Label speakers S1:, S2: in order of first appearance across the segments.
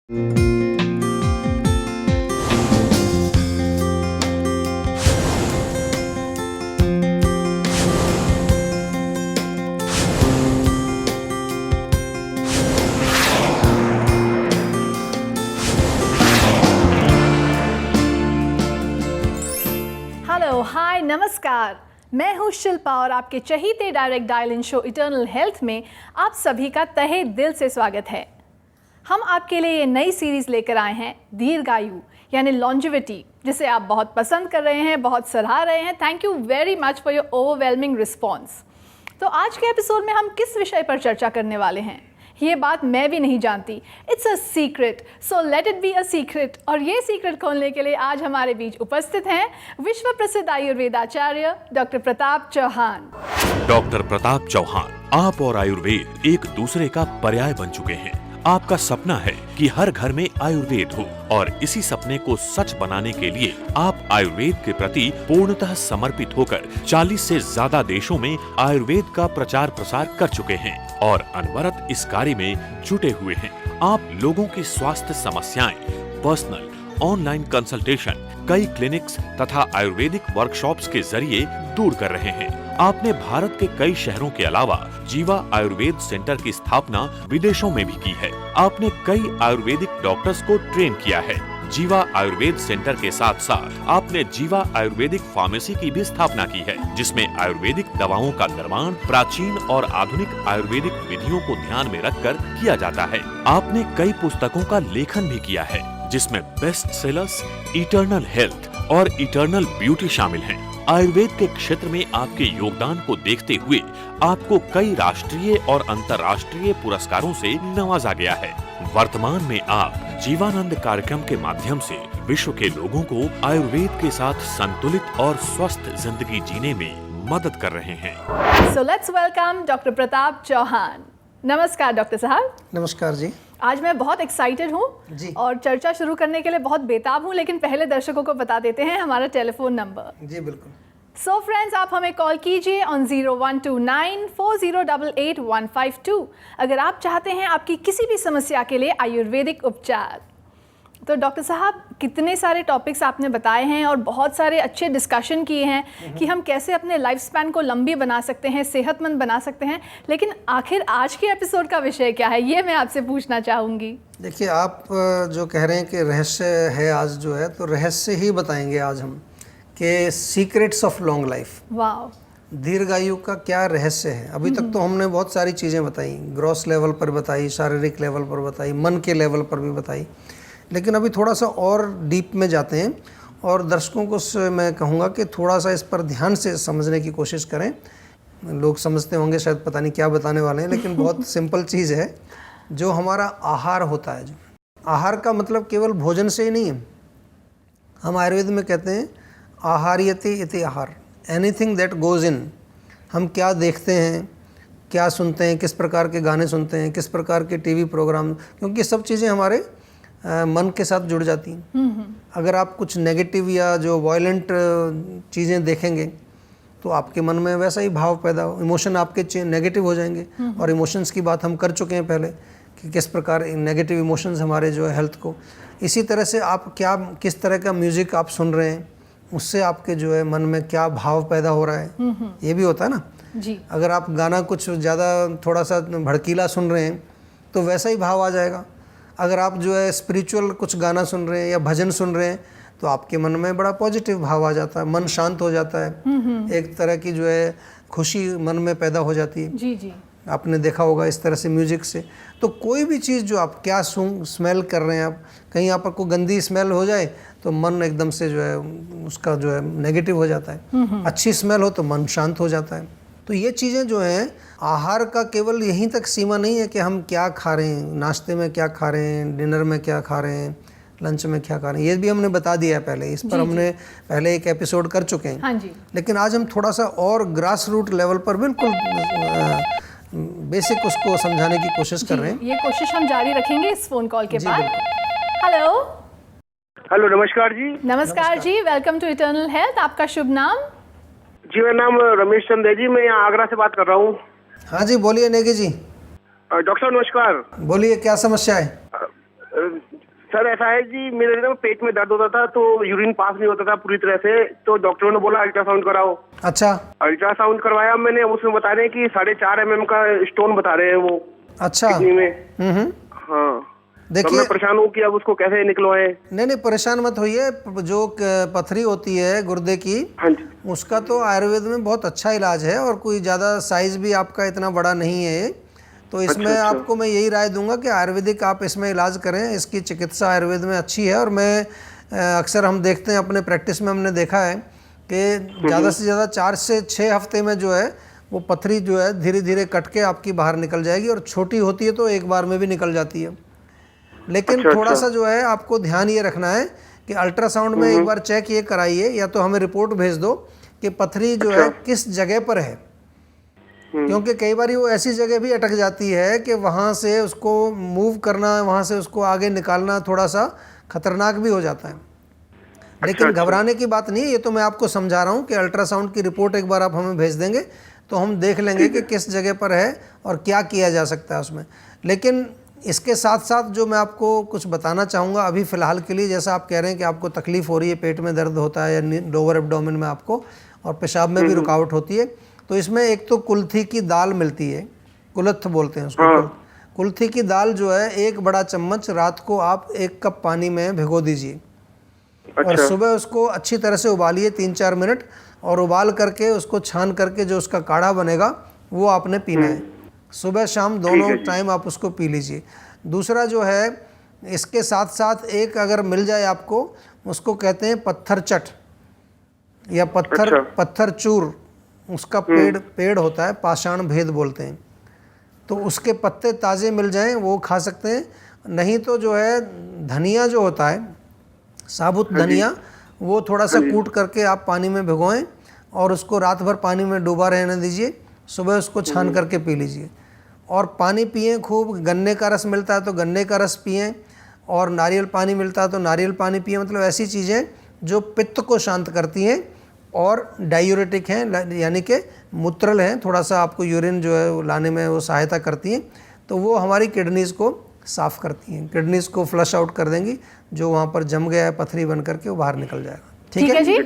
S1: Hello, हाय, नमस्कार। मैं हूँ शिल्पा और आपके चहीते direct dial in show eternal health में आप सभी का तहे दिल से स्वागत है। हम आपके लिए ये नई सीरीज़ लेकर आए हैं दीर्घायु यानी लॉन्जिविटी, जिसे आप बहुत पसंद कर रहे हैं, बहुत सराह रहे हैं। Thank you very much for your overwhelming response. तो आज के एपिसोड में हम किस विषय पर चर्चा करने वाले हैं, ये बात मैं भी नहीं जानती। It's a secret, so let it be a secret. और ये सीक्रेट खोलने के लिए आज हमारे बीच उपस्थित हैं विश्व प्रसिद्ध आयुर्वेदाचार्य डॉक्टर प्रताप चौहान।
S2: डॉक्टर प्रताप चौहान, आप और आयुर्वेद एक दूसरे का पर्याय बन चुके हैं। आपका सपना है कि हर घर में आयुर्वेद हो और इसी सपने को सच बनाने के लिए आप आयुर्वेद के प्रति पूर्णतः समर्पित होकर 40 से ज्यादा देशों में आयुर्वेद का प्रचार प्रसार कर चुके हैं और अनवरत इस कार्य में जुटे हुए हैं। आप लोगों की स्वास्थ्य समस्याएं पर्सनल, ऑनलाइन कंसल्टेशन, कई क्लिनिक्स तथा आयुर्वेदिक वर्कशॉप्स के जरिए दूर कर रहे हैं। आपने भारत के कई शहरों के अलावा जीवा आयुर्वेद सेंटर की स्थापना विदेशों में भी की है। आपने कई आयुर्वेदिक डॉक्टर्स को ट्रेन किया है। जीवा आयुर्वेद सेंटर के साथ साथ आपने जीवा आयुर्वेदिक फार्मेसी की भी स्थापना की है, जिसमें आयुर्वेदिक दवाओं का निर्माण प्राचीन और आधुनिक आयुर्वेदिक विधियों को ध्यान में रखकर किया जाता है। आपने कई पुस्तकों का लेखन भी किया है, जिसमें बेस्ट सेलर्स, इटर्नल हेल्थ और इटर्नल ब्यूटी शामिल हैं। आयुर्वेद के क्षेत्र में आपके योगदान को देखते हुए आपको कई राष्ट्रीय और अंतर्राष्ट्रीय पुरस्कारों से नवाजा गया है। वर्तमान में आप जीवानंद कार्यक्रम के माध्यम से विश्व के लोगों को आयुर्वेद के साथ संतुलित और स्वस्थ जिंदगी जीने में मदद कर रहे हैं।
S1: So let's welcome doctor Pratap Chauhan. नमस्कार डॉक्टर साहब।
S3: नमस्कार जी।
S1: आज मैं बहुत एक्साइटेड हूँ और चर्चा शुरू करने के लिए बहुत बेताब हूँ, लेकिन पहले दर्शकों को बता देते हैं हमारा टेलीफोन नंबर।
S3: जी बिल्कुल।
S1: सो फ्रेंड्स, आप हमें कॉल कीजिए ऑन 012940885152 अगर आप चाहते हैं आपकी किसी भी समस्या के लिए आयुर्वेदिक उपचार। तो डॉक्टर साहब, कितने सारे टॉपिक्स आपने बताए हैं और बहुत सारे अच्छे डिस्कशन किए हैं कि हम कैसे अपने लाइफ स्पैन को लंबी बना सकते हैं, सेहतमंद बना सकते हैं, लेकिन आखिर आज के एपिसोड का विषय क्या है, ये मैं आपसे पूछना चाहूँगी।
S3: देखिए, आप जो कह रहे हैं कि रहस्य है आज जो है, तो रहस्य ही बताएंगे आज हम कि सीक्रेट्स ऑफ लॉन्ग लाइफ।
S1: वाह,
S3: दीर्घायु का क्या रहस्य है। अभी तक तो हमने बहुत सारी चीज़ें बताई, ग्रॉस लेवल पर बताई, शारीरिक लेवल पर बताई, मन के लेवल पर भी बताई, लेकिन अभी थोड़ा सा और डीप में जाते हैं और दर्शकों को मैं कहूँगा कि थोड़ा सा इस पर ध्यान से समझने की कोशिश करें। लोग समझते होंगे शायद पता नहीं क्या बताने वाले हैं, लेकिन बहुत सिंपल चीज़ है। जो हमारा आहार होता है, जो आहार का मतलब केवल भोजन से ही नहीं है। हम आयुर्वेद में कहते हैं आहार्यते इति आहार, एनीथिंग दैट गोज़ इन। हम क्या देखते हैं, क्या सुनते हैं, किस प्रकार के गाने सुनते हैं, किस प्रकार के टीवी प्रोग्राम, क्योंकि सब चीज़ें हमारे मन के साथ जुड़ जाती हैं। अगर आप कुछ नेगेटिव या जो वायलेंट चीज़ें देखेंगे तो आपके मन में वैसा ही भाव पैदा हो, इमोशन आपके नेगेटिव हो जाएंगे। और इमोशंस की बात हम कर चुके हैं पहले कि किस प्रकार नेगेटिव इमोशंस हमारे जो है हेल्थ को। इसी तरह से आप क्या, किस तरह का म्यूज़िक आप सुन रहे हैं, उससे आपके जो है मन में क्या भाव पैदा हो रहा है, ये भी होता है ना
S1: जी।
S3: अगर आप गाना कुछ ज़्यादा थोड़ा सा भड़कीला सुन रहे हैं तो वैसा ही भाव आ जाएगा। अगर आप जो है स्पिरिचुअल कुछ गाना सुन रहे हैं या भजन सुन रहे हैं तो आपके मन में बड़ा पॉजिटिव भाव आ जाता है, मन शांत हो जाता है, एक तरह की जो है खुशी मन में पैदा हो जाती है।
S1: जी जी,
S3: आपने देखा होगा इस तरह से म्यूजिक से। तो कोई भी चीज़ जो आप क्या स्मेल कर रहे हैं, आप कहीं आपको गंदी स्मेल हो जाए तो मन एकदम से जो है उसका जो है नेगेटिव हो जाता है, अच्छी स्मेल हो तो मन शांत हो जाता है। तो ये चीज़ें जो हैं, आहार का केवल यहीं तक सीमा नहीं है कि हम क्या खा रहे हैं, नाश्ते में क्या खा रहे हैं, डिनर में क्या खा रहे हैं, लंच में क्या खा रहे हैं, ये भी हमने बता दिया है पहले। इस पर हमने पहले एक एपिसोड कर चुके हैं।
S1: हाँ जी।
S3: लेकिन आज हम थोड़ा सा और ग्रास रूट लेवल पर बिल्कुल बेसिक उसको समझाने की कोशिश कर रहे हैं।
S1: ये कोशिश हम जारी रखेंगे इस फोन कॉल के बाद। हेलो।
S4: हेलो, नमस्कार जी।
S1: नमस्कार जी, वेलकम टू इटर्नल हेल्थ। आपका शुभ नाम?
S4: जी, मेरा नाम रमेश चंद है जी, मैं यहाँ आगरा से बात कर रहा हूँ।
S3: हाँ जी, बोलिए नेगी जी।
S4: डॉक्टर साहब नमस्कार।
S3: बोलिए, क्या समस्या है?
S4: सर ऐसा है जी, मेरे ना पेट में दर्द होता था तो यूरिन पास नहीं होता था पूरी तरह से, तो डॉक्टरों ने बोला अल्ट्रासाउंड कराओ।
S3: अच्छा
S4: अल्ट्रासाउंड करवाया मैंने, उसमें बता रहे हैं कि 4.5 mm का स्टोन बता रहे हैं वो
S3: अच्छा।
S4: किडनी में। हाँ, तो
S3: देखिए
S4: मैं परेशान हूँ कि अब उसको कैसे निकलवाएं।
S3: नहीं परेशान मत होइए। जो पथरी होती है गुर्दे की,
S4: हाँ जी।
S3: उसका तो आयुर्वेद में बहुत अच्छा इलाज है, और कोई ज़्यादा साइज भी आपका इतना बड़ा नहीं है। तो इसमें
S4: अच्छा।
S3: आपको मैं यही राय दूंगा कि आयुर्वेदिक आप इसमें इलाज करें। इसकी चिकित्सा आयुर्वेद में अच्छी है, और मैं अक्सर हम देखते हैं अपने प्रैक्टिस में, हमने देखा है कि ज़्यादा से ज़्यादा 4 से 6 हफ्ते में जो है वो पथरी जो है धीरे धीरे कट के आपकी बाहर निकल जाएगी, और छोटी होती है तो एक बार में भी निकल जाती है। लेकिन थोड़ा सा जो है आपको ध्यान ये रखना है कि अल्ट्रासाउंड में एक बार चेक ये कराइए, या तो हमें रिपोर्ट भेज दो कि पथरी जो है किस जगह पर है, क्योंकि कई बार वो ऐसी जगह भी अटक जाती है कि वहाँ से उसको मूव करना, वहाँ से उसको आगे निकालना थोड़ा सा खतरनाक भी हो जाता है। लेकिन घबराने की बात नहीं है, ये तो मैं आपको समझा रहा हूँ कि अल्ट्रासाउंड की रिपोर्ट एक बार आप हमें भेज देंगे तो हम देख लेंगे कि किस जगह पर है और क्या किया जा सकता है उसमें। लेकिन इसके साथ साथ जो मैं आपको कुछ बताना चाहूँगा अभी फ़िलहाल के लिए, जैसा आप कह रहे हैं कि आपको तकलीफ़ हो रही है, पेट में दर्द होता है या लोअर एब्डोमेन में आपको, और पेशाब में भी रुकावट होती है, तो इसमें एक तो कुल्थी की दाल मिलती है, कुलथ बोलते हैं उसको। कुल्थी की दाल जो है 1 बड़ा चम्मच रात को आप 1 कप पानी में भिगो दीजिए, और सुबह उसको अच्छी तरह से उबालिए 3-4 मिनट, और उबाल करके उसको छान करके जो उसका काढ़ा बनेगा वो आपने पीना है। सुबह शाम दोनों टाइम आप उसको पी लीजिए। दूसरा जो है, इसके साथ साथ एक अगर मिल जाए आपको, उसको कहते हैं पत्थर चट या पत्थर चूर, उसका पेड़ होता है, पाषाण भेद बोलते हैं, तो उसके पत्ते ताज़े मिल जाएं वो खा सकते हैं। नहीं तो जो है धनिया जो होता है, साबुत धनिया, वो थोड़ा सा कूट करके आप पानी में भिगोएं और उसको रात भर पानी में डूबा रहने दीजिए, सुबह उसको छान करके पी लीजिए। और पानी पिएं खूब, गन्ने का रस मिलता है तो गन्ने का रस पिएं, और नारियल पानी मिलता है तो नारियल पानी पिएं। मतलब ऐसी चीज़ें जो पित्त को शांत करती हैं और डायूरेटिक हैं, यानी कि मूत्रल हैं, थोड़ा सा आपको यूरिन जो है वो लाने में वो सहायता करती हैं, तो वो हमारी किडनीज़ को साफ़ करती हैं, किडनीज़ को फ्लश आउट कर देंगी, जो वहाँ पर जम गया है पथरी बन करके वो बाहर निकल जाएगा। ठीक है
S1: जी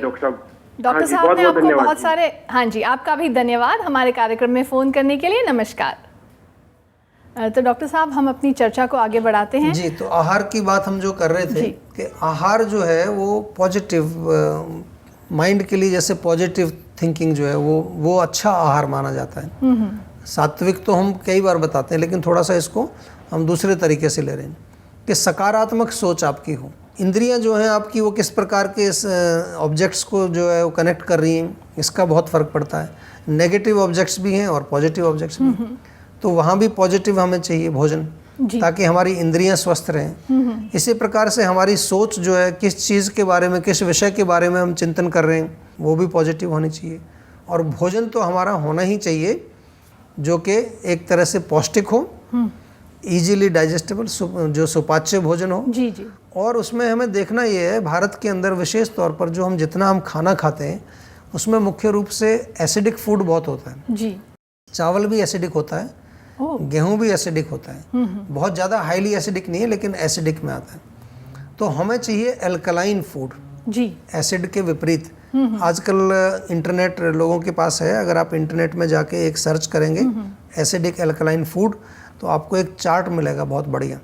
S1: डॉक्टर साहब ने आपको बहुत सारे, हाँ जी, आपका भी धन्यवाद हमारे कार्यक्रम में फ़ोन करने के लिए। नमस्कार। तो डॉक्टर साहब हम अपनी चर्चा को आगे बढ़ाते हैं।
S3: जी, तो आहार की बात हम जो कर रहे थे कि आहार जो है वो पॉजिटिव माइंड के लिए, जैसे पॉजिटिव थिंकिंग जो है वो अच्छा आहार माना जाता है। सात्विक तो हम कई बार बताते हैं, लेकिन थोड़ा सा इसको हम दूसरे तरीके से ले रहे हैं कि सकारात्मक सोच आपकी हो। इंद्रियां जो हैं आपकी वो किस प्रकार के इस ऑब्जेक्ट्स को जो है वो कनेक्ट कर रही हैं, इसका बहुत फ़र्क पड़ता है। नेगेटिव ऑब्जेक्ट्स भी हैं और पॉजिटिव ऑब्जेक्ट्स भी हैं, तो वहाँ भी पॉजिटिव हमें चाहिए भोजन, ताकि हमारी इंद्रियां स्वस्थ रहें। इसी प्रकार से हमारी सोच जो है, किस चीज़ के बारे में, किस विषय के बारे में हम चिंतन कर रहे हैं, वो भी पॉजिटिव होनी चाहिए। और भोजन तो हमारा होना ही चाहिए जो कि एक तरह से पौष्टिक हो, इजीली डाइजेस्टेबल, जो सुपाच्य भोजन हो।
S1: जी जी।
S3: और उसमें हमें देखना ये है, भारत के अंदर विशेष तौर पर जो हम जितना हम खाना खाते हैं उसमें मुख्य रूप से एसिडिक फूड बहुत होता है।
S1: जी।
S3: चावल भी एसिडिक होता है, गेहूं भी एसिडिक होता है, बहुत ज़्यादा हाईली एसिडिक नहीं है लेकिन एसिडिक में आता है। तो हमें चाहिए एल्कलाइन फूड,
S1: जी,
S3: एसिड के विपरीत। आजकल इंटरनेट लोगों के पास है, अगर आप इंटरनेट में जाके एक सर्च करेंगे एसिडिक एल्कलाइन फूड, तो आपको एक चार्ट मिलेगा बहुत बढ़िया।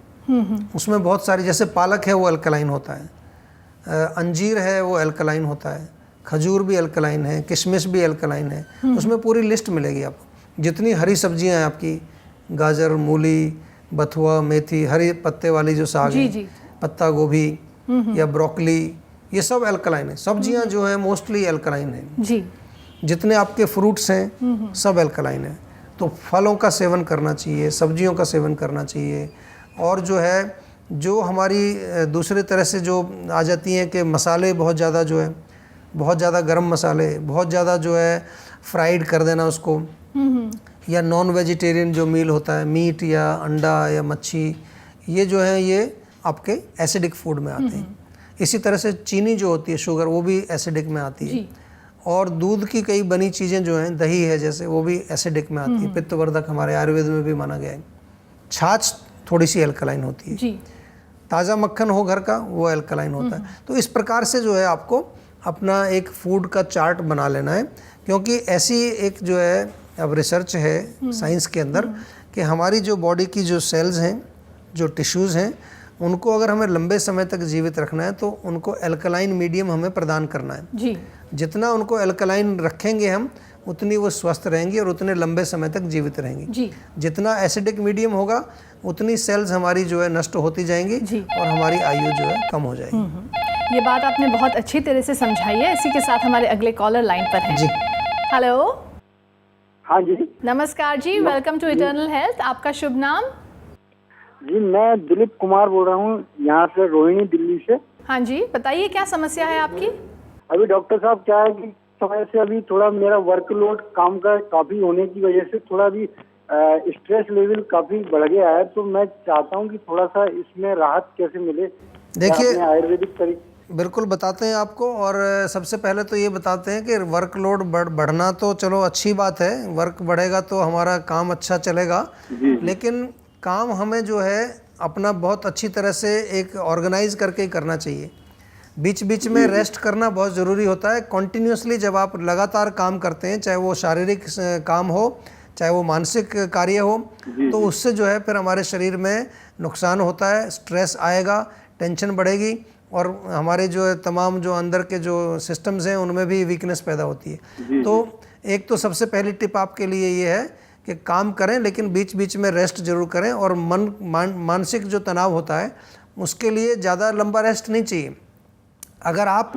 S3: उसमें बहुत सारी, जैसे पालक है वो अल्कलाइन होता है, अंजीर है वो अल्कलाइन होता है, खजूर भी अल्कलाइन है, किशमिश भी अल्कलाइन है। उसमें पूरी लिस्ट मिलेगी आपको। जितनी हरी सब्जियां हैं आपकी, गाजर, मूली, बथुआ, मेथी, हरी पत्ते वाली जो साग है, पत्ता गोभी या ब्रोकली, ये सब अल्कलाइन है। सब्जियां जो है मोस्टली अल्कलाइन है
S1: जी।
S3: जितने आपके फ्रूट्स हैं सब अल्कलाइन है। तो फलों का सेवन करना चाहिए, सब्जियों का सेवन करना चाहिए। और जो है, जो हमारी दूसरे तरह से जो आ जाती हैं कि मसाले बहुत ज़्यादा जो है, बहुत ज़्यादा गरम मसाले, बहुत ज़्यादा जो है फ्राइड कर देना उसको, या नॉन वेजिटेरियन जो मील होता है, मीट या अंडा या मच्छी, ये जो है ये आपके एसिडिक फूड में आते हैं। इसी तरह से चीनी जो होती है, शुगर, वो भी एसिडिक में आती है। और दूध की कई बनी चीज़ें जो हैं, दही है जैसे, वो भी एसिडिक में आती है, पित्तवर्धक हमारे आयुर्वेद में भी माना गया है। छाछ थोड़ी सी अल्कलाइन होती है।
S1: जी।
S3: ताज़ा मक्खन हो घर का वो अल्कलाइन होता है। तो इस प्रकार से जो है आपको अपना एक फूड का चार्ट बना लेना है, क्योंकि ऐसी एक जो है अब रिसर्च है साइंस के अंदर कि हमारी जो बॉडी की जो सेल्स हैं, जो टिश्यूज़ हैं, उनको अगर हमें लंबे समय तक जीवित रखना है तो उनको अल्कलाइन मीडियम हमें प्रदान करना है
S1: जी।
S3: जितना उनको अल्कलाइन रखेंगे हम उतनी वो स्वस्थ रहेंगी और उतने लंबे समय तक जीवित रहेंगी
S1: जी।
S3: जितना एसिडिक मीडियम होगा उतनी सेल्स हमारी जो है नष्ट होती जाएंगी
S1: जी।
S3: और हमारी आयु जो है कम हो जाएगी।
S1: ये बात आपने बहुत अच्छी तरह से समझाई है। इसी के साथ हमारे अगले कॉलर लाइन पर हैं।
S3: जी।
S1: हेलो।
S5: हाँ जी।
S1: नमस्कार जी, वेलकम टू इटर्नल हेल्थ। आपका शुभ नाम?
S5: जी मैं दिलीप कुमार बोल रहा हूँ, यहाँ से रोहिणी, दिल्ली से।
S1: हाँ जी, बताइए क्या समस्या है आपकी?
S5: अभी डॉक्टर साहब क्या है कि समय से अभी थोड़ा मेरा वर्कलोड काम का काफी होने की वजह से थोड़ा भी स्ट्रेस लेवल काफी बढ़ गया है, तो मैं चाहता हूँ कि थोड़ा सा इसमें राहत कैसे मिले।
S3: देखिए,
S5: क्या आयुर्वेदिक तरीके
S3: बिल्कुल बताते हैं आपको। और सबसे पहले तो ये बताते हैं कि वर्कलोड बढ़ना तो चलो अच्छी बात है, वर्क बढ़ेगा तो हमारा काम अच्छा चलेगा, लेकिन काम हमें जो है अपना बहुत अच्छी तरह से एक ऑर्गेनाइज करके ही करना चाहिए। बीच बीच में रेस्ट करना बहुत ज़रूरी होता है। कॉन्टिन्यूसली जब आप लगातार काम करते हैं, चाहे वो शारीरिक काम हो चाहे वो मानसिक कार्य हो, तो उससे जो है फिर हमारे शरीर में नुकसान होता है, स्ट्रेस आएगा, टेंशन बढ़ेगी और हमारे जो है तमाम जो अंदर के जो सिस्टम्स हैं उनमें भी वीकनेस पैदा होती है। तो एक तो सबसे पहली टिप आपके लिए ये है कि काम करें लेकिन बीच बीच में रेस्ट जरूर करें। और मानसिक जो तनाव होता है उसके लिए ज़्यादा लंबा रेस्ट नहीं चाहिए। अगर आप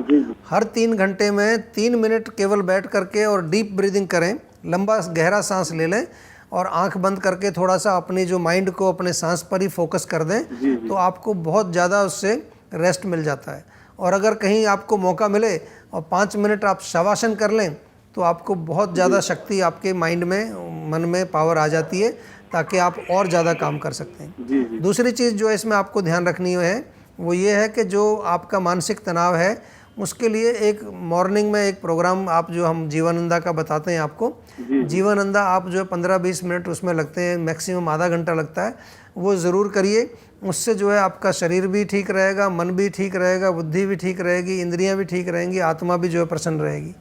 S3: हर 3 घंटे में 3 मिनट केवल बैठ करके और डीप ब्रीदिंग करें, लंबा गहरा सांस ले लें और आंख बंद करके थोड़ा सा अपनी जो माइंड को अपने सांस पर ही फोकस कर दें, तो आपको बहुत ज़्यादा उससे रेस्ट मिल जाता है। और अगर कहीं आपको मौका मिले और 5 मिनट आप शवासन कर लें तो आपको बहुत ज़्यादा शक्ति आपके माइंड में, मन में पावर आ जाती है, ताकि आप और ज़्यादा काम कर सकते हैं। दूसरी चीज़ जो इसमें आपको ध्यान रखनी है वो ये है कि जो आपका मानसिक तनाव है उसके लिए एक मॉर्निंग में एक प्रोग्राम आप जो हम जीवनंदा का बताते हैं आपको, जीवनंदा आप जो 15-20 मिनट उसमें लगते हैं, मैक्सिमम आधा घंटा लगता है, वो ज़रूर करिए। उससे जो है आपका शरीर भी ठीक रहेगा, मन भी ठीक रहेगा, बुद्धि भी ठीक रहेगी, इंद्रियां भी ठीक रहेंगी, आत्मा भी जो है प्रसन्न रहेगी।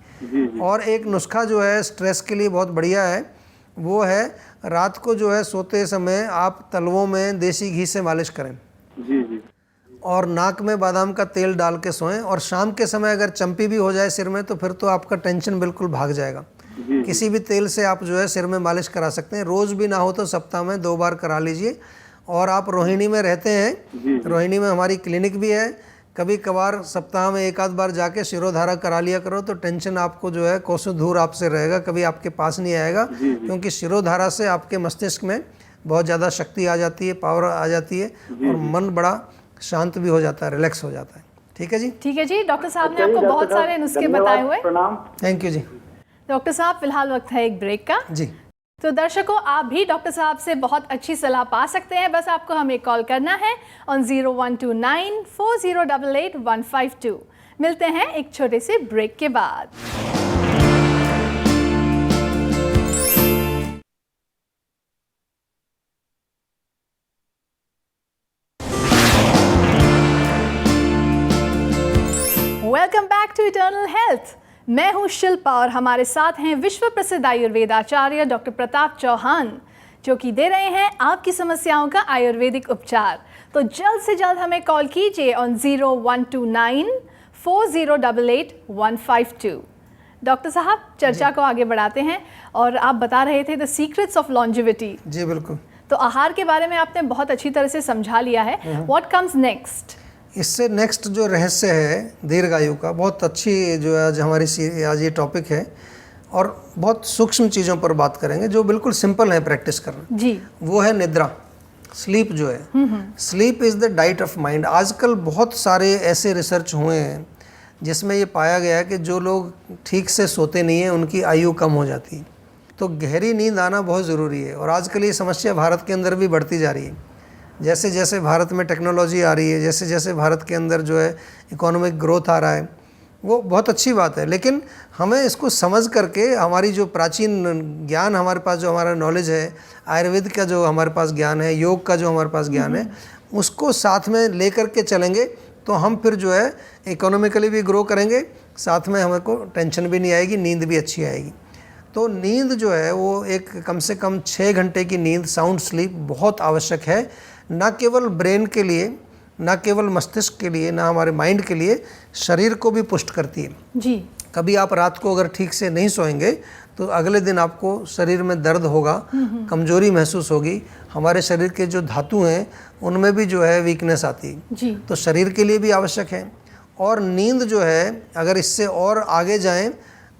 S3: और एक नुस्खा जो है स्ट्रेस के लिए बहुत बढ़िया है, वो है रात को जो है सोते समय आप तलवों में देसी घी से मालिश करें और नाक में बादाम का तेल डाल के सोएं। और शाम के समय अगर चंपी भी हो जाए सिर में तो फिर तो आपका टेंशन बिल्कुल भाग जाएगा। किसी भी तेल से आप जो है सिर में मालिश करा सकते हैं, रोज़ भी ना हो तो सप्ताह में 2 बार करा लीजिए। और आप रोहिणी में रहते हैं, रोहिणी में हमारी क्लिनिक भी है, कभी कभार सप्ताह में 1 आध बार जाके शिरोधारा करा लिया करो, तो टेंशन आपको जो है कोसों दूर आपसे रहेगा, कभी आपके पास नहीं आएगा। क्योंकि शिरोधारा से आपके मस्तिष्क में बहुत ज़्यादा शक्ति आ जाती है, पावर आ जाती है और मन बड़ा शांत भी हो जाता है, रिलैक्स हो जाता है। ठीक है जी?
S1: ठीक है जी। डॉक्टर साहब ने आपको बहुत सारे नुस्खे बताए हुए।
S5: प्रणाम।
S3: Thank you ji.
S1: डॉक्टर साहब, फिलहाल वक्त है एक ब्रेक का।
S3: जी।
S1: तो दर्शकों, आप भी डॉक्टर साहब से बहुत अच्छी सलाह पा सकते हैं। बस आपको हमें कॉल करना है ऑन 01294088 मिलते हैं एक छोटे से ब्रेक के बाद। Welcome back to Eternal Health. मैं हूं शिल्पा और हमारे साथ हैं विश्व प्रसिद्ध आयुर्वेद आचार्य डॉक्टर प्रताप चौहान, जो कि दे रहे हैं आपकी समस्याओं का आयुर्वेदिक उपचार। तो जल्द से जल्द हमें कॉल कीजिए ऑन 01294088 डॉक्टर साहब, चर्चा को आगे बढ़ाते हैं और आप बता रहे थे द सीक्रेट्स ऑफ लॉन्जिविटी।
S3: जी बिल्कुल।
S1: तो आहार के बारे में आपने बहुत अच्छी तरह से समझा लिया है। What comes next?
S3: इससे नेक्स्ट जो रहस्य है दीर्घायु का, बहुत अच्छी जो है आज हमारी आज ये टॉपिक है और बहुत सूक्ष्म चीज़ों पर बात करेंगे जो बिल्कुल सिंपल है प्रैक्टिस करना
S1: जी।
S3: वो है निद्रा, स्लीप जो है। Sleep is the diet of mind. आजकल बहुत सारे ऐसे रिसर्च हुए हैं जिसमें ये पाया गया है कि जो लोग ठीक से सोते नहीं हैं उनकी आयु कम हो जाती है। तो गहरी नींद आना बहुत ज़रूरी है और आजकल ये समस्या भारत के अंदर भी बढ़ती जा रही है। जैसे जैसे भारत में टेक्नोलॉजी आ रही है, जैसे जैसे भारत के अंदर जो है इकोनॉमिक ग्रोथ आ रहा है, वो बहुत अच्छी बात है, लेकिन हमें इसको समझ करके हमारी जो प्राचीन ज्ञान हमारे पास, जो हमारा नॉलेज है, आयुर्वेद का जो हमारे पास ज्ञान है, योग का जो हमारे पास ज्ञान है, उसको साथ में लेकर के चलेंगे तो हम फिर जो है इकोनॉमिकली भी ग्रो करेंगे, साथ में हमको टेंशन भी नहीं आएगी, नींद भी अच्छी आएगी। तो नींद जो है वो एक कम से कम 6 घंटे की नींद, साउंड स्लीप बहुत आवश्यक है, ना केवल ब्रेन के लिए, ना केवल मस्तिष्क के लिए, ना हमारे माइंड के लिए, शरीर को भी पुष्ट करती है
S1: जी।
S3: कभी आप रात को अगर ठीक से नहीं सोएंगे तो अगले दिन आपको शरीर में दर्द होगा, कमजोरी महसूस होगी, हमारे शरीर के जो धातु हैं उनमें भी जो है वीकनेस आती है
S1: जी।
S3: तो शरीर के लिए भी आवश्यक है। और नींद जो है अगर इससे और आगे जाएं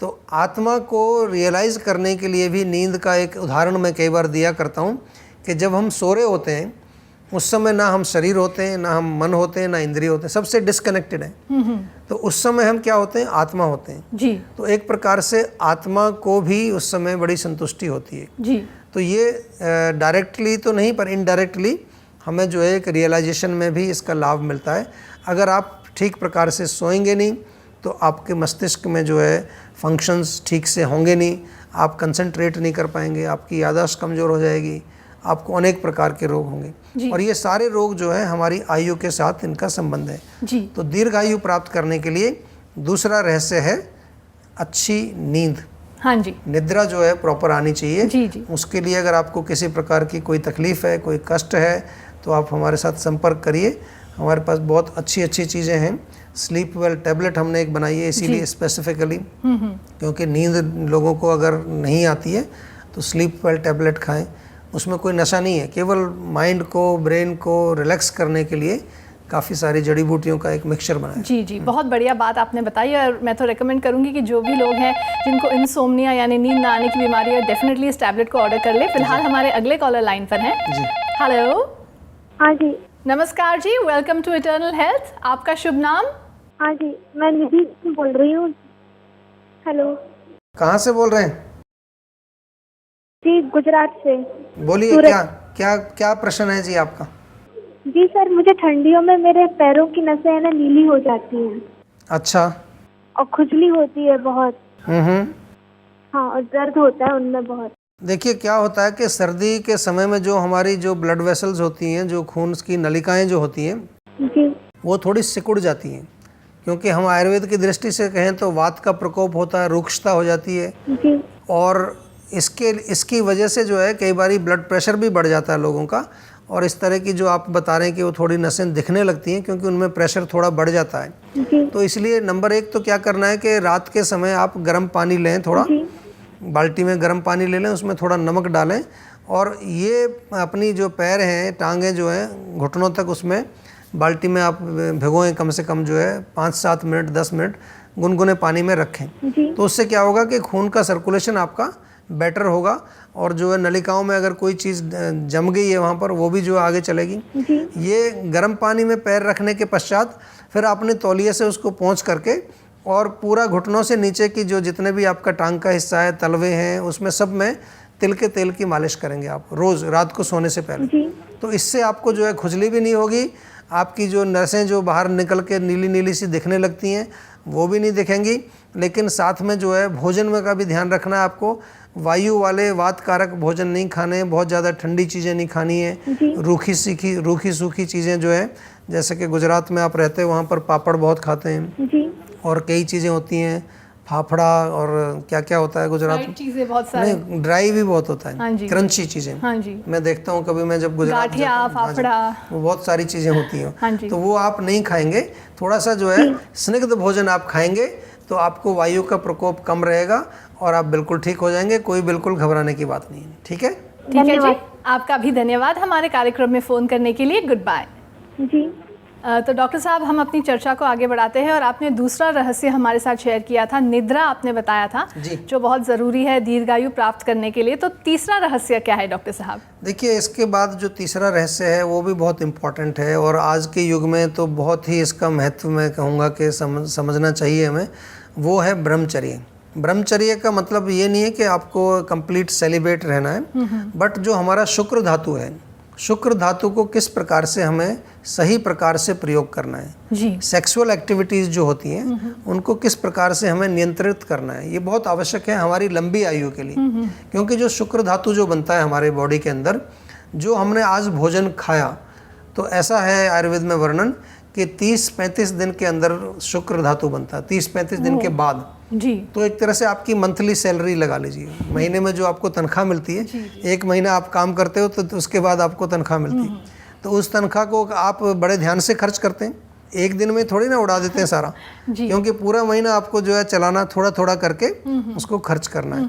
S3: तो आत्मा को रियलाइज़ करने के लिए भी नींद का एक उदाहरण मैं कई बार दिया करता हूँ कि जब हम सो रहे होते हैं उस समय ना हम शरीर होते हैं, ना हम मन होते हैं, ना इंद्रिय होते हैं, सबसे डिस्कनेक्टेड हैं। तो उस समय हम क्या होते हैं? आत्मा होते हैं
S1: जी।
S3: तो एक प्रकार से आत्मा को भी उस समय बड़ी संतुष्टि होती है
S1: जी।
S3: तो ये डायरेक्टली तो नहीं पर इनडायरेक्टली हमें जो है एक रियलाइजेशन में भी इसका लाभ मिलता है। अगर आप ठीक प्रकार से सोएंगे नहीं तो आपके मस्तिष्क में जो है फंक्शंस ठीक से होंगे नहीं, आप कंसंट्रेट नहीं कर पाएंगे, आपकी याददाश्त कमज़ोर हो जाएगी, आपको अनेक प्रकार के रोग होंगे और ये सारे रोग जो है हमारी आयु के साथ इनका संबंध है
S1: जी।
S3: तो दीर्घायु प्राप्त करने के लिए दूसरा रहस्य है अच्छी नींद।
S1: हाँ जी।
S3: निद्रा जो है प्रॉपर आनी चाहिए
S1: जी जी।
S3: उसके लिए अगर आपको किसी प्रकार की कोई तकलीफ़ है, कोई कष्ट है तो आप हमारे साथ संपर्क करिए। हमारे पास बहुत अच्छी अच्छी चीज़ें हैं। स्लीप वेल टैबलेट हमने एक बनाई है इसीलिए स्पेसिफिकली, क्योंकि नींद लोगों को अगर नहीं आती है तो स्लीप वेल टैबलेट खाएं। उसमें कोई नशा नहीं है, केवल माइंड को, ब्रेन को रिलैक्स करने के लिए काफ़ी सारी जड़ी बूटियों का एक मिक्सचर बनाया।
S1: जी जी, बहुत बढ़िया बात आपने बताई और मैं तो रेकमेंड करूंगी कि जो भी लोग हैं जिनको इंसोम्निया यानी नींद ना आने की बीमारी है डेफिनेटली इस टैबलेट को ऑर्डर कर ले। फिलहाल हमारे अगले कॉलर लाइन पर हैं।
S3: जी।
S1: हेलो।
S6: हाँ जी।
S1: नमस्कार जी, वेलकम टू इटर्नल हेल्थ। आपका शुभ नाम?
S6: हाँ जी, मैं निधि बोल रही हूँ। हेलो।
S3: कहाँ से बोल रहे हैं?
S6: जी, गुजरात से।
S3: बोलिए, क्या क्या क्या प्रश्न है जी आपका?
S6: जी सर, मुझे ठंडियों में मेरे पैरों की नसें है ना नीली हो जाती हैं।
S3: अच्छा।
S6: और खुजली होती है बहुत। हाँ, और दर्द होता है उनमें बहुत।
S3: देखिए क्या होता है कि सर्दी के समय में जो हमारी जो ब्लड वेसल्स होती हैं, जो खून की नलिकाएं जो होती हैं
S6: जी। वो
S3: थोड़ी सिकुड़ जाती हैं, क्योंकि हम आयुर्वेद की दृष्टि से कहें तो वात का प्रकोप होता है, रुक्षता हो जाती है
S6: जी।
S3: और इसकी वजह से जो है कई बार ब्लड प्रेशर भी बढ़ जाता है लोगों का। और इस तरह की जो आप बता रहे हैं कि वो थोड़ी नसें दिखने लगती हैं क्योंकि उनमें प्रेशर थोड़ा बढ़ जाता है।
S6: जी।
S3: तो इसलिए नंबर 1 तो क्या करना है कि रात के समय आप गर्म पानी लें, थोड़ा बाल्टी में गर्म पानी ले लें, उसमें थोड़ा नमक डालें और ये अपनी जो पैर हैं, टांगें जो हैं घुटनों तक उसमें बाल्टी में आप भिगोएं, कम से कम जो है 5-7 मिनट 10 मिनट गुनगुने पानी में रखें। तो उससे क्या होगा कि खून का सर्कुलेशन आपका बेटर होगा और जो है नलिकाओं में अगर कोई चीज़ जम गई है वहाँ पर वो भी जो आगे चलेगी। ये गर्म पानी में पैर रखने के पश्चात फिर आपने तौलिए से उसको पोंछ करके और पूरा घुटनों से नीचे की जो जितने भी आपका टांग का हिस्सा है, तलवे हैं, उसमें सब में तिल के तेल की मालिश करेंगे आप रोज़ रात को सोने से पहले। तो इससे आपको जो है खुजली भी नहीं होगी, आपकी जो नसें जो बाहर निकल के नीली नीली सी दिखने लगती हैं वो भी नहीं दिखेंगी। लेकिन साथ में जो है भोजन में का भी ध्यान रखना है आपको। वायु वाले वात कारक भोजन नहीं खाने, बहुत ज़्यादा ठंडी चीज़ें नहीं खानी है। रूखी सूखी चीज़ें जो है, जैसे कि गुजरात में आप रहते हैं वहाँ पर पापड़ बहुत खाते हैं और कई चीज़ें होती हैं, फाफड़ा और क्या क्या होता है गुजरात में,
S1: चीज़ें बहुत सारी,
S3: नहीं ड्राई भी बहुत होता है।
S1: हाँ जी।
S3: क्रंची चीज़ें।
S1: हाँ जी।
S3: मैं देखता हूँ कभी मैं जब गुजरात
S1: गाठिया,
S3: जाता हूँ, हाँ जी,
S1: फाफड़ा,
S3: वो बहुत सारी चीज़ें होती हैं।
S1: हाँ जी।
S3: तो वो आप नहीं खाएंगे, थोड़ा सा जो है स्निग्ध भोजन आप खाएंगे तो आपको वायु का प्रकोप कम रहेगा और आप बिल्कुल ठीक हो जाएंगे। कोई बिल्कुल घबराने की बात नहीं है। ठीक है?
S1: ठीक है जी, आपका भी धन्यवाद हमारे कार्यक्रम में फ़ोन करने के लिए। गुड बाय
S6: जी।
S1: तो डॉक्टर साहब, हम अपनी चर्चा को आगे बढ़ाते हैं और आपने दूसरा रहस्य हमारे साथ शेयर किया था, निद्रा आपने बताया था जो बहुत ज़रूरी है दीर्घायु प्राप्त करने के लिए। तो तीसरा रहस्य क्या है डॉक्टर साहब?
S3: देखिए, इसके बाद जो तीसरा रहस्य है वो भी बहुत इम्पॉर्टेंट है और आज के युग में तो बहुत ही इसका महत्व मैं कहूँगा कि समझना चाहिए हमें। वो है ब्रह्मचर्य। ब्रह्मचर्य का मतलब ये नहीं है कि आपको कंप्लीट सेलिब्रेट रहना है, बट जो हमारा शुक्र धातु है, शुक्र धातु को किस प्रकार से हमें सही प्रकार से प्रयोग करना है
S1: जी।
S3: सेक्सुअल एक्टिविटीज़ जो होती हैं उनको किस प्रकार से हमें नियंत्रित करना है, ये बहुत आवश्यक है हमारी लंबी आयु के लिए। क्योंकि जो शुक्र धातु जो बनता है हमारे बॉडी के अंदर, जो हमने आज भोजन खाया तो ऐसा है आयुर्वेद में वर्णन कि 30-35 दिन के अंदर शुक्र धातु बनता है, 30-35 दिन के बाद।
S1: जी।
S3: तो एक तरह से आपकी मंथली सैलरी लगा लीजिए, महीने में जो आपको तनख्वाह मिलती है, एक महीना आप काम करते हो तो उसके बाद आपको तनख्वाह मिलती है, तो उस तनख्वाह को आप बड़े ध्यान से खर्च करते हैं, एक दिन में थोड़ी ना उड़ा देते हैं सारा, क्योंकि पूरा महीना आपको जो है चलाना, थोड़ा थोड़ा करके उसको खर्च करना है,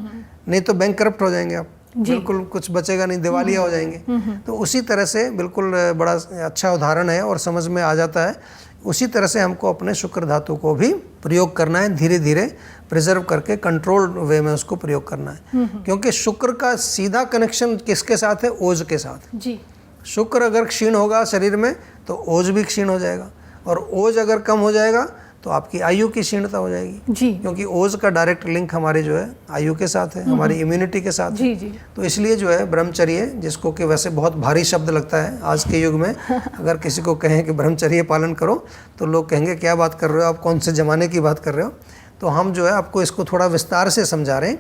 S3: नहीं तो बैंक करप्ट हो जाएंगे आप, बिल्कुल कुछ बचेगा नहीं, दिवालिया हो जाएंगे। तो उसी तरह से बिल्कुल बड़ा अच्छा उदाहरण है और समझ में आ जाता है। उसी तरह से हमको अपने शुक्र धातु को भी प्रयोग करना है, धीरे धीरे प्रिजर्व करके कंट्रोल्ड वे में उसको प्रयोग करना है, क्योंकि शुक्र का सीधा कनेक्शन किसके साथ है? ओज के साथ।
S1: जी।
S3: शुक्र अगर क्षीण होगा शरीर में तो ओज भी क्षीण हो जाएगा, और ओज अगर कम हो जाएगा तो आपकी आयु की क्षीणता हो जाएगी।
S1: जी।
S3: क्योंकि ओज का डायरेक्ट लिंक हमारे जो है आयु के साथ है, हमारी इम्यूनिटी के साथ
S1: जी।
S3: है।
S1: जी।
S3: तो इसलिए जो है ब्रह्मचर्य, जिसको कि वैसे बहुत भारी शब्द लगता है आज के युग में, अगर किसी को कहें कि ब्रह्मचर्य पालन करो तो लोग कहेंगे क्या बात कर रहे हो आप, कौन से ज़माने की बात कर रहे हो। तो हम जो है आपको इसको थोड़ा विस्तार से समझा रहे हैं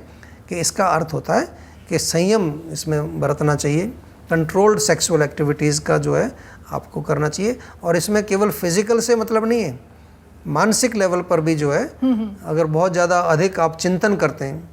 S3: कि इसका अर्थ होता है कि संयम इसमें बरतना चाहिए, कंट्रोल्ड सेक्सुअल एक्टिविटीज़ का जो है आपको करना चाहिए। और इसमें केवल फिजिकल से मतलब नहीं है, मानसिक लेवल पर भी जो है अगर बहुत ज़्यादा अधिक आप चिंतन करते हैं,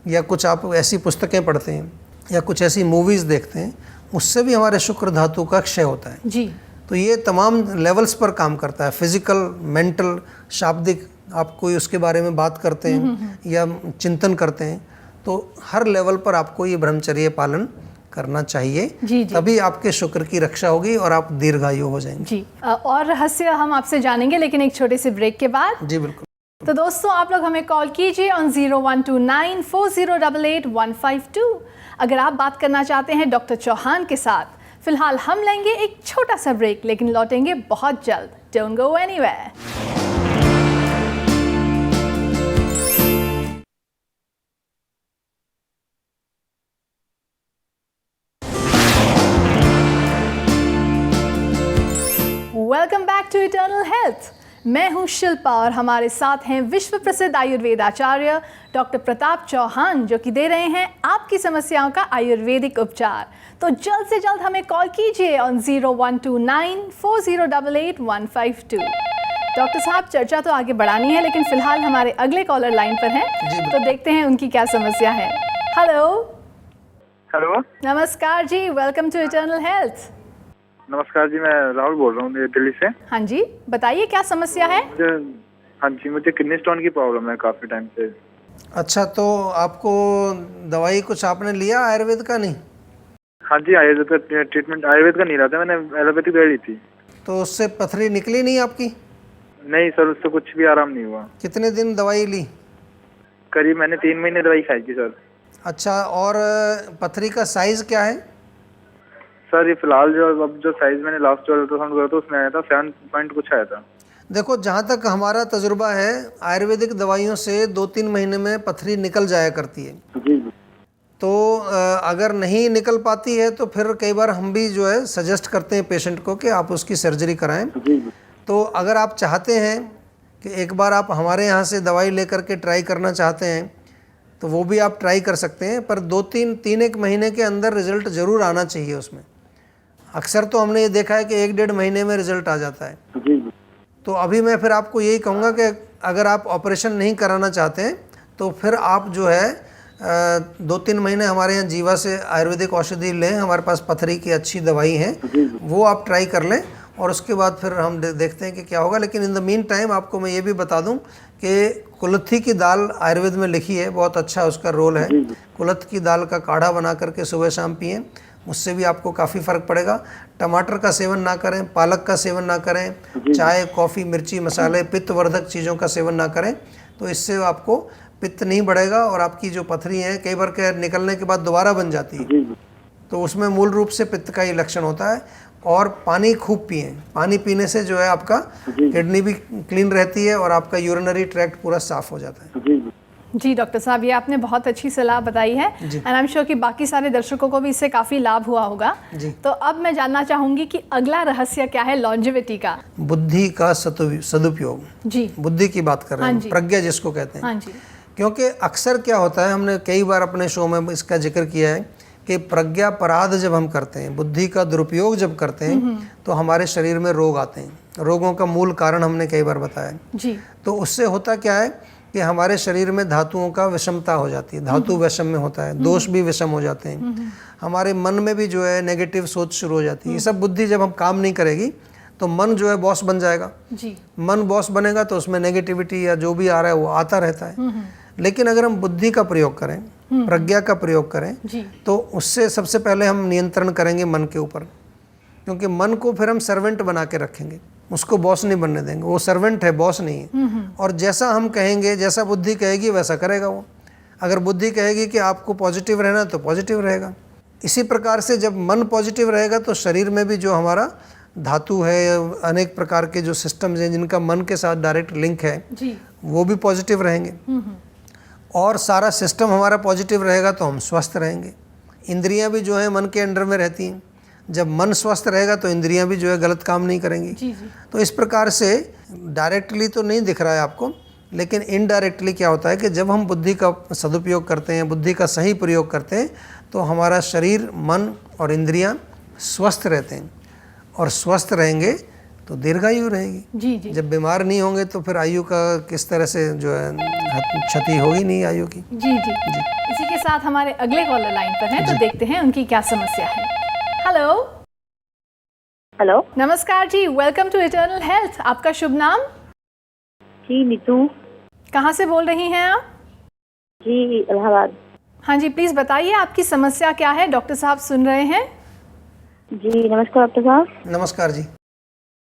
S3: या कुछ आप ऐसी पुस्तकें पढ़ते हैं, या कुछ ऐसी मूवीज़ देखते हैं, उससे भी हमारे शुक्र धातु का क्षय होता है।
S1: जी।
S3: तो ये तमाम लेवल्स पर काम करता है, फिजिकल, मेंटल, शाब्दिक, आप कोई उसके बारे में बात करते हैं या चिंतन करते हैं, तो हर लेवल पर आपको ये ब्रह्मचर्य पालन करना चाहिए।
S1: जी।
S3: तभी आपके शुक्र की रक्षा होगी और आप दीर्घायु हो जाएंगे।
S1: जी। और रहस्य हम आपसे जानेंगे, लेकिन एक छोटे से ब्रेक के बाद।
S3: जी बिल्कुल।
S1: तो दोस्तों, आप लोग हमें कॉल कीजिए ऑन 012940885152 अगर आप बात करना चाहते हैं डॉक्टर चौहान के साथ। फिलहाल हम लेंगे एक छोटा सा ब्रेक, लेकिन लौटेंगे बहुत जल्द। Don't go anywhere. Welcome back to Eternal Health. मैं हूं शिल्पा और हमारे साथ हैं विश्व प्रसिद्ध आयुर्वेद आचार्य डॉक्टर प्रताप चौहान, जो कि दे रहे हैं आपकी समस्याओं का आयुर्वेदिक उपचार। तो जल्द से जल्द हमें कॉल कीजिए ऑन 012940885152। डॉक्टर साहब, चर्चा तो आगे बढ़ानी है, लेकिन फिलहाल हमारे अगले कॉलर लाइन पर हैं, तो देखते हैं उनकी क्या समस्या है। हेलो।
S7: हेलो,
S1: नमस्कार जी, वेलकम टू इटर्नल हेल्थ।
S7: नमस्कार जी, मैं राहुल बोल रहा हूँ दिल्ली से।
S1: हाँ जी, बताइए क्या समस्या है।
S7: मुझे किडनी स्टोन की प्रॉब्लम है काफ़ी टाइम से।
S3: अच्छा, तो आपको दवाई कुछ आपने लिया आयुर्वेद का? नहीं।
S7: हाँ जी, आयुर्वेद का ट्रीटमेंट आयुर्वेद का नहीं रहा था, मैंने एलोपैथिक दवाई ली थी।
S3: तो उससे पथरी निकली नहीं आपकी?
S7: नहीं सर, उससे कुछ भी आराम नहीं हुआ।
S3: कितने दिन दवाई ली?
S7: करीब मैंने 3 महीने दवाई खाई थी सर।
S3: अच्छा, और पथरी का साइज क्या है?
S7: सर ये फिलहाल जो साइज मैंने लास्ट जो अल्ट्रासाउंड करा था उसमें आया था 7 पॉइंट कुछ आया था।
S3: देखो, जहाँ तक हमारा तजुर्बा है, आयुर्वेदिक दवाइयों से 2-3 महीने में पथरी निकल जाया करती है।
S7: जी।
S3: तो अगर नहीं निकल पाती है तो फिर कई बार हम भी जो है सजेस्ट करते हैं पेशेंट को कि आप उसकी सर्जरी कराएं।
S7: जी।
S3: तो अगर आप चाहते हैं कि एक बार आप हमारे यहाँ से दवाई लेकर के ट्राई करना चाहते हैं तो वो भी आप ट्राई कर सकते हैं, पर 2-3 महीने के अंदर रिजल्ट ज़रूर आना चाहिए उसमें। अक्सर तो हमने ये देखा है कि 1-1.5 महीने में रिजल्ट आ जाता है।
S7: जी।
S3: तो अभी मैं फिर आपको यही कहूँगा कि अगर आप ऑपरेशन नहीं कराना चाहते हैं तो फिर आप जो है 2-3 महीने हमारे यहाँ जीवा से आयुर्वेदिक औषधि लें, हमारे पास पथरी की अच्छी दवाई है, वो आप ट्राई कर लें और उसके बाद फिर हम देखते हैं कि क्या होगा। लेकिन इन द मीन टाइम आपको मैं ये भी बता दूं कि कुल्थी की दाल आयुर्वेद में लिखी है, बहुत अच्छा उसका रोल है। कुल्थ की दाल का काढ़ा बना करके सुबह शाम पिएं, उससे भी आपको काफ़ी फ़र्क पड़ेगा। टमाटर का सेवन ना करें, पालक का सेवन ना करें, चाय, कॉफ़ी, मिर्ची, मसाले, पित्तवर्धक चीज़ों का सेवन ना करें, तो इससे आपको पित्त नहीं बढ़ेगा और आपकी जो पथरी है कई बार के निकलने के बाद दोबारा बन जाती है, तो उसमें मूल रूप से पित्त का ही लक्षण होता है। और पानी खूब पिएं, पानी पीने से जो है आपका किडनी भी क्लीन रहती है और आपका यूरिनरी ट्रैक्ट पूरा साफ हो जाता है।
S1: जी डॉक्टर साहब, ये आपने बहुत अच्छी सलाह बताई है एंड आई एम श्योर कि बाकी सारे दर्शकों को भी इससे काफ़ी लाभ हुआ होगा। तो अब मैं जानना चाहूँगी कि अगला रहस्य क्या है लॉन्जेविटी का।
S3: बुद्धि का सदुपयोग।
S1: जी,
S3: बुद्धि की बात कर रहे हैं, प्रज्ञा जिसको कहते हैं।
S1: हाँ जी।
S3: क्योंकि अक्सर क्या होता है, हमने कई बार अपने शो में इसका जिक्र किया है कि प्रज्ञापराध जब हम करते हैं, बुद्धि का दुरुपयोग जब करते हैं, तो हमारे शरीर में रोग आते हैं। रोगों का मूल कारण हमने कई बार बताया
S1: जी।
S3: तो उससे होता क्या है कि हमारे शरीर में धातुओं का विषमता हो जाती है, धातु वैषम्य होता है, दोष भी विषम हो जाते हैं, हमारे मन में भी जो है नेगेटिव सोच शुरू हो जाती है। ये सब बुद्धि जब हम काम नहीं करेगी तो मन जो है बॉस बन जाएगा।
S1: जी।
S3: मन बॉस बनेगा तो उसमें नेगेटिविटी या जो भी आ रहा है वो आता रहता है। लेकिन अगर हम बुद्धि का प्रयोग करें, प्रज्ञा का प्रयोग करें, तो उससे सबसे पहले हम नियंत्रण करेंगे मन के ऊपर, क्योंकि मन को फिर हम सर्वेंट बना के रखेंगे, उसको बॉस नहीं बनने देंगे। वो सर्वेंट है, बॉस नहीं है। और जैसा हम कहेंगे, जैसा बुद्धि कहेगी वैसा करेगा वो। अगर बुद्धि कहेगी कि आपको पॉजिटिव रहना तो पॉजिटिव रहेगा। इसी प्रकार से जब मन पॉजिटिव रहेगा तो शरीर में भी जो हमारा धातु है, अनेक प्रकार के जो सिस्टम्स हैं जिनका मन के साथ डायरेक्ट लिंक है
S1: जी।
S3: वो भी पॉजिटिव रहेंगे। और सारा सिस्टम हमारा पॉजिटिव रहेगा तो हम स्वस्थ रहेंगे। इंद्रियां भी जो है मन के अंडर में रहती हैं। जब मन स्वस्थ रहेगा तो इंद्रियां भी जो है गलत काम नहीं करेंगी।
S1: जी जी।
S3: तो इस प्रकार से डायरेक्टली तो नहीं दिख रहा है आपको, लेकिन इनडायरेक्टली क्या होता है कि जब हम बुद्धि का सदुपयोग करते हैं, बुद्धि का सही प्रयोग करते हैं, तो हमारा शरीर, मन और इंद्रियां स्वस्थ रहते हैं। और स्वस्थ रहेंगे तो दीर्घायु रहेगी।
S1: जी जी।
S3: जब बीमार नहीं होंगे तो फिर आयु का किस तरह से जो है क्षति होगी नहीं आयु की।
S1: जी जी। इसी के साथ हमारे अगले कॉलर लाइन पर हैं, तो देखते हैं उनकी क्या समस्या है। हेलो।
S8: हेलो।
S1: नमस्कार जी, वेलकम टू इटर्नल हेल्थ। आपका शुभ नाम?
S8: जी नीतू।
S1: कहाँ से बोल रही हैं आप?
S8: जी इलाहाबाद।
S1: हाँ जी, प्लीज़ बताइए आपकी समस्या क्या है, डॉक्टर साहब सुन रहे हैं।
S8: जी नमस्कार डॉक्टर साहब।
S3: नमस्कार जी।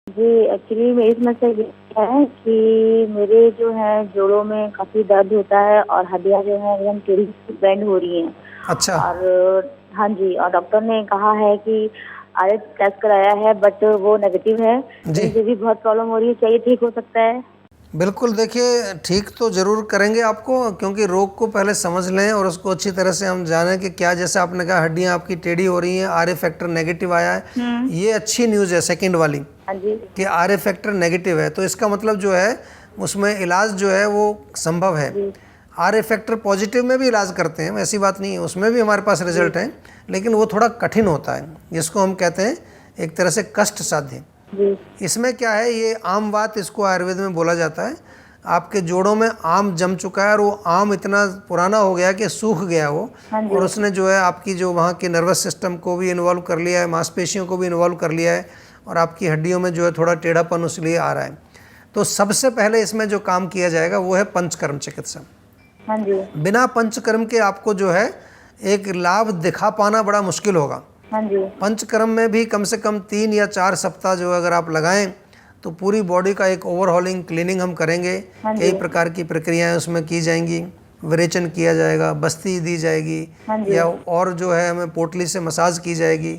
S8: जी एक्चुअली मेरी समस्या ये है कि मेरे जो है जोड़ों में काफ़ी दर्द होता है और हड्डियाँ जो है एकदम टेढ़ी बेंड हो रही हैं।
S3: अच्छा।
S8: और हाँ जी, और डॉक्टर ने कहा है कि आरएच टेस्ट कराया है बट वो नेगेटिव है। मुझे भी बहुत प्रॉब्लम हो रही है, चाहिए ठीक हो सकता है?
S3: बिल्कुल, देखिए ठीक तो ज़रूर करेंगे आपको, क्योंकि रोग को पहले समझ लें और उसको अच्छी तरह से हम जानें कि क्या, जैसे आपने कहा हड्डियां आपकी टेढ़ी हो रही हैं, आरए फैक्टर नेगेटिव आया है। ये अच्छी न्यूज़ है सेकंड वाली कि आरए फैक्टर नेगेटिव है, तो इसका मतलब जो है उसमें इलाज जो है वो संभव है। आरए फैक्टर पॉजिटिव में भी इलाज करते हैं, ऐसी बात नहीं है, उसमें भी हमारे पास रिजल्ट हैं, लेकिन वो थोड़ा कठिन होता है, जिसको हम कहते हैं एक तरह से कष्ट साध्य। इसमें क्या है, ये आम बात इसको आयुर्वेद में बोला जाता है। आपके जोड़ों में आम जम चुका है और वो आम इतना पुराना हो गया कि सूख गया वो, और उसने जो है आपकी जो वहाँ के नर्वस सिस्टम को भी इन्वॉल्व कर लिया है, मांसपेशियों को भी इन्वॉल्व कर लिया है, और आपकी हड्डियों में जो है थोड़ा टेढ़ापन उसलिए आ रहा है। तो सबसे पहले इसमें जो काम किया जाएगा वो है पंचकर्म चिकित्सा। बिना पंचकर्म के आपको जो है एक लाभ दिखा पाना बड़ा मुश्किल होगा। पंचकर्म में भी कम से कम 3 या 4 सप्ताह जो अगर आप लगाएं तो पूरी बॉडी का एक ओवरहॉलिंग क्लीनिंग हम करेंगे। कई प्रकार की प्रक्रियाएं उसमें की जाएंगी, विरेचन किया जाएगा, बस्ती दी जाएगी, या और जो है हमें पोटली से मसाज की जाएगी।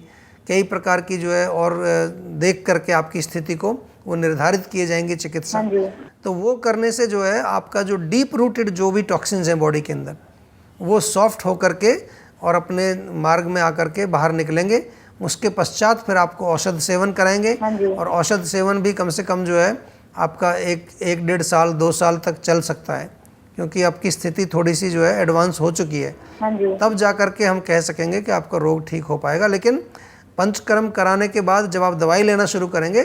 S3: कई प्रकार की जो है और देख करके आपकी स्थिति को वो निर्धारित किए जाएंगे चिकित्सा। तो वो करने से जो है आपका जो डीप रूटेड जो भी टॉक्सिन्स हैं बॉडी के अंदर वो सॉफ्ट होकर के और अपने मार्ग में आकर के बाहर निकलेंगे। उसके पश्चात फिर आपको औषध सेवन कराएंगे, और औषध सेवन भी कम से कम जो है आपका 1-1.5 साल 2 साल तक चल सकता है, क्योंकि आपकी स्थिति थोड़ी सी जो है एडवांस हो चुकी है। तब जा कर के हम कह सकेंगे कि आपका रोग ठीक हो पाएगा। लेकिन पंचकर्म कराने के बाद जब आप दवाई लेना शुरू करेंगे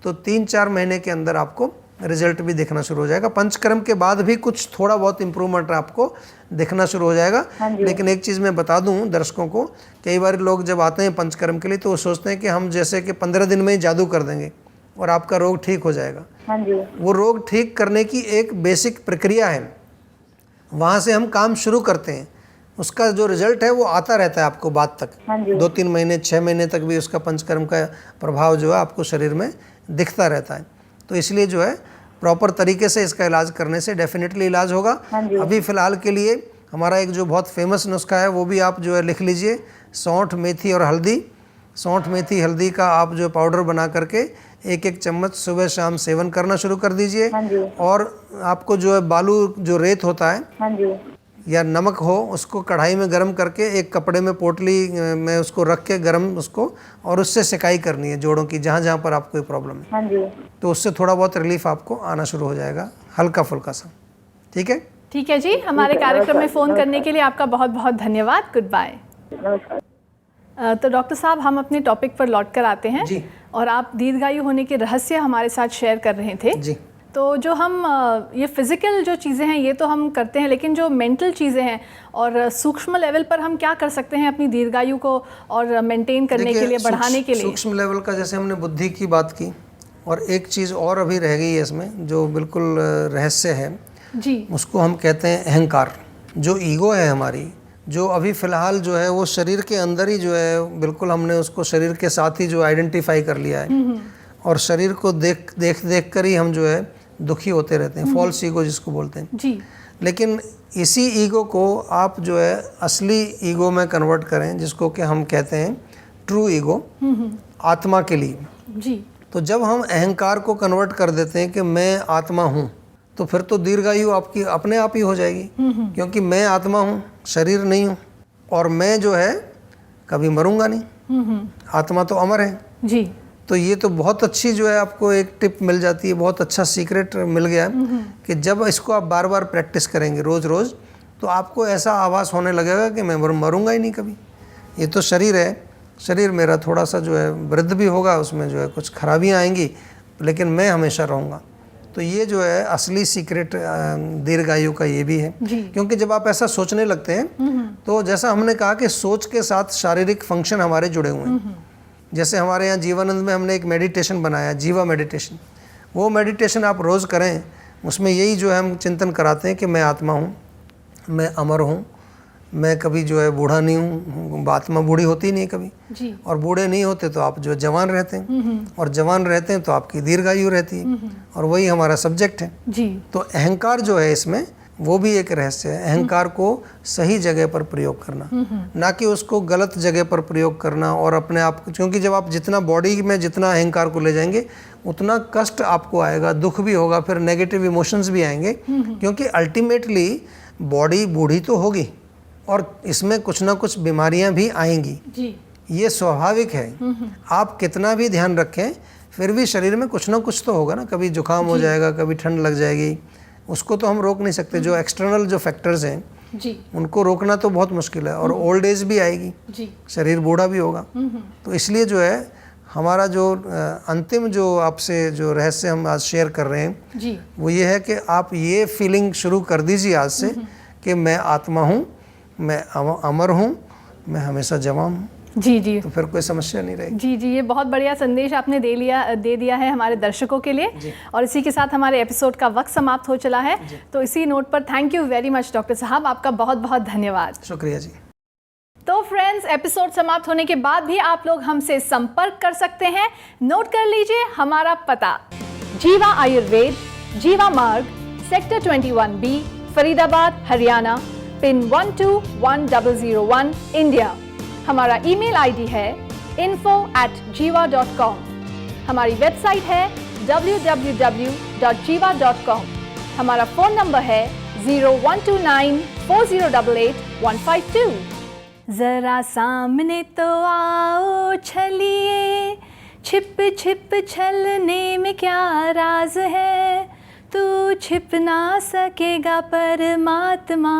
S3: तो 3-4 महीने के अंदर आपको रिजल्ट भी दिखना शुरू हो जाएगा। पंचकर्म के बाद भी कुछ थोड़ा बहुत इम्प्रूवमेंट आपको दिखना शुरू हो जाएगा। लेकिन एक चीज़ मैं बता दूं दर्शकों को, कई बार लोग जब आते हैं पंचकर्म के लिए तो वो सोचते हैं कि हम जैसे कि 15 दिन में ही जादू कर देंगे और आपका रोग ठीक हो जाएगा। वो रोग ठीक करने की एक बेसिक प्रक्रिया है, वहाँ से हम काम शुरू करते हैं, उसका जो रिजल्ट है वो आता रहता है आपको बाद तक, 2-3 महीने 6 महीने तक भी उसका पंचकर्म का प्रभाव जो है आपको शरीर में दिखता रहता है। तो इसलिए जो है प्रॉपर तरीके से इसका इलाज करने से डेफिनेटली इलाज होगा। अभी फ़िलहाल के लिए हमारा एक जो बहुत फेमस नुस्खा है वो भी आप जो है लिख लीजिए, सौंठ, मेथी और हल्दी। सौंठ, मेथी, हल्दी का आप जो पाउडर बना करके 1-1 चम्मच सुबह शाम सेवन करना शुरू कर दीजिए। और आपको जो है बालू जो रेत होता है या नमक हो, उसको कढ़ाई में गर्म करके एक कपड़े में पोटली में उसको रख के गर्म उसको, और उससे सिकाई करनी है जोड़ों की, जहाँ जहाँ पर आपको प्रॉब्लम है। तो उससे थोड़ा बहुत रिलीफ आपको आना शुरू हो जाएगा, हल्का फुल्का सा। ठीक है?
S1: ठीक है जी, हमारे कार्यक्रम में फ़ोन करने के लिए आपका बहुत बहुत धन्यवाद। Good bye. तो डॉक्टर साहब, हम अपने टॉपिक पर लौट कर आते हैं
S3: जी।
S1: और आप दीर्घायु होने के रहस्य हमारे साथ शेयर कर रहे थे
S3: जी।
S1: तो जो हम ये फिज़िकल जो चीज़ें हैं ये तो हम करते हैं, लेकिन जो मेंटल चीज़ें हैं और सूक्ष्म लेवल पर हम क्या कर सकते हैं अपनी दीर्घायु को और मेंटेन करने के लिए, बढ़ाने के लिए?
S3: सूक्ष्म लेवल का जैसे हमने बुद्धि की बात की, और एक चीज़ और अभी रह गई है इसमें जो बिल्कुल रहस्य है
S1: जी।
S3: उसको हम कहते हैं अहंकार। जो ईगो है हमारी, जो अभी फ़िलहाल जो है वो शरीर के अंदर ही जो है, बिल्कुल हमने उसको शरीर के साथ ही जो आइडेंटिफाई कर लिया है, और शरीर को देख कर ही हम जो है दुखी होते रहते हैं, फॉल्स ईगो जिसको बोलते हैं
S1: जी।
S3: लेकिन इसी ईगो को आप जो है असली ईगो में कन्वर्ट करें, जिसको कि हम कहते हैं ट्रू ईगो, आत्मा के लिए
S1: जी।
S3: तो जब हम अहंकार को कन्वर्ट कर देते हैं कि मैं आत्मा हूँ, तो फिर तो दीर्घायु आपकी अपने आप ही हो जाएगी, क्योंकि मैं आत्मा हूँ, शरीर नहीं हूँ, और मैं जो है कभी मरूंगा नहीं, आत्मा तो अमर है
S1: जी।
S3: तो ये तो बहुत अच्छी जो है आपको एक टिप मिल जाती है, बहुत अच्छा सीक्रेट मिल गया है कि जब इसको आप बार बार प्रैक्टिस करेंगे रोज़ रोज़, तो आपको ऐसा आभास होने लगेगा कि मैं मरूंगा ही नहीं कभी। ये तो शरीर है, शरीर मेरा थोड़ा सा जो है वृद्ध भी होगा, उसमें जो है कुछ खराबियाँ आएंगी, लेकिन मैं हमेशा रहूँगा। तो ये जो है असली सीक्रेट दीर्घायु का ये भी है, क्योंकि जब आप ऐसा सोचने लगते हैं तो जैसा हमने कहा कि सोच के साथ शारीरिक फंक्शन हमारे जुड़े हुए हैं। जैसे हमारे यहाँ जीवानंद में हमने एक मेडिटेशन बनाया, जीवा मेडिटेशन। वो मेडिटेशन आप रोज़ करें, उसमें यही जो है हम चिंतन कराते हैं कि मैं आत्मा हूँ, मैं अमर हूँ, मैं कभी जो है बूढ़ा नहीं हूँ, आत्मा बूढ़ी होती नहीं कभी
S1: जी।
S3: और बूढ़े नहीं होते तो आप जो जवान रहते हैं, और जवान रहते हैं तो आपकी दीर्घायु रहती है, और वही हमारा सब्जेक्ट है
S1: जी।
S3: तो अहंकार जो है इसमें वो भी एक रहस्य है। अहंकार को सही जगह पर प्रयोग करना, ना कि उसको गलत जगह पर प्रयोग करना और अपने आप, क्योंकि जब आप जितना बॉडी में जितना अहंकार को ले जाएंगे उतना कष्ट आपको आएगा, दुख भी होगा, फिर नेगेटिव इमोशंस भी आएंगे, क्योंकि अल्टीमेटली बॉडी बूढ़ी तो होगी और इसमें कुछ ना कुछ बीमारियां भी आएंगी
S1: जी।
S3: ये स्वाभाविक है। आप कितना भी ध्यान रखें फिर भी शरीर में कुछ ना कुछ तो होगा ना, कभी जुकाम हो जाएगा, कभी ठंड लग जाएगी, उसको तो हम रोक नहीं सकते। जो एक्सटर्नल जो फैक्टर्स हैं
S1: जी।
S3: उनको रोकना तो बहुत मुश्किल है, और ओल्ड एज भी आएगी
S1: जी।
S3: शरीर बूढ़ा भी होगा। तो इसलिए जो है हमारा जो अंतिम जो आपसे जो रहस्य हम आज शेयर कर रहे हैं
S1: जी।
S3: वो ये है कि आप ये फीलिंग शुरू कर दीजिए आज से कि मैं आत्मा हूँ, मैं अमर हूँ, मैं हमेशा जवान हूँ,
S1: जी। जी।
S3: तो फिर कोई समस्या नहीं रहेगी।
S1: जी जी, ये बहुत बढ़िया संदेश आपने दे दिया है हमारे दर्शकों के लिए। और इसी के साथ हमारे एपिसोड का वक्त समाप्त हो चला है, तो इसी नोट पर thank you very much doctor साहब, आपका बहुत बहुत धन्यवाद।
S3: शुक्रिया जी।
S1: तो फ्रेंड्स, एपिसोड समाप्त होने के बाद भी आप लोग हमसे संपर्क कर सकते हैं। नोट कर लीजिए हमारा पता, जीवा आयुर्वेद, जीवा मार्ग, sector 21B, Faridabad, Haryana, pin 121001, India. हमारा ईमेल आईडी है info@jiva.com। हमारी वेबसाइट है www.jiva.com। हमारा फ़ोन नंबर है 01294088-152। ज़रा सामने तो आओ छलिए, छिप छिप छलने में क्या राज है, तू छिप ना सकेगा परमात्मा,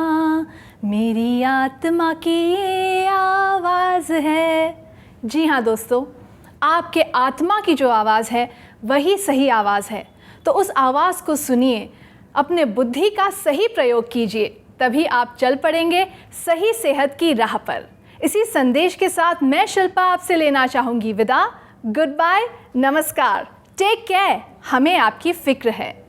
S1: मेरी आत्मा की ये आवाज़ है। जी हाँ दोस्तों, आपके आत्मा की जो आवाज़ है वही सही आवाज़ है, तो उस आवाज़ को सुनिए, अपने बुद्धि का सही प्रयोग कीजिए, तभी आप चल पड़ेंगे सही सेहत की राह पर। इसी संदेश के साथ मैं शिल्पा आपसे लेना चाहूँगी विदा। गुड बाय, नमस्कार, टेक केयर, हमें आपकी फिक्र है।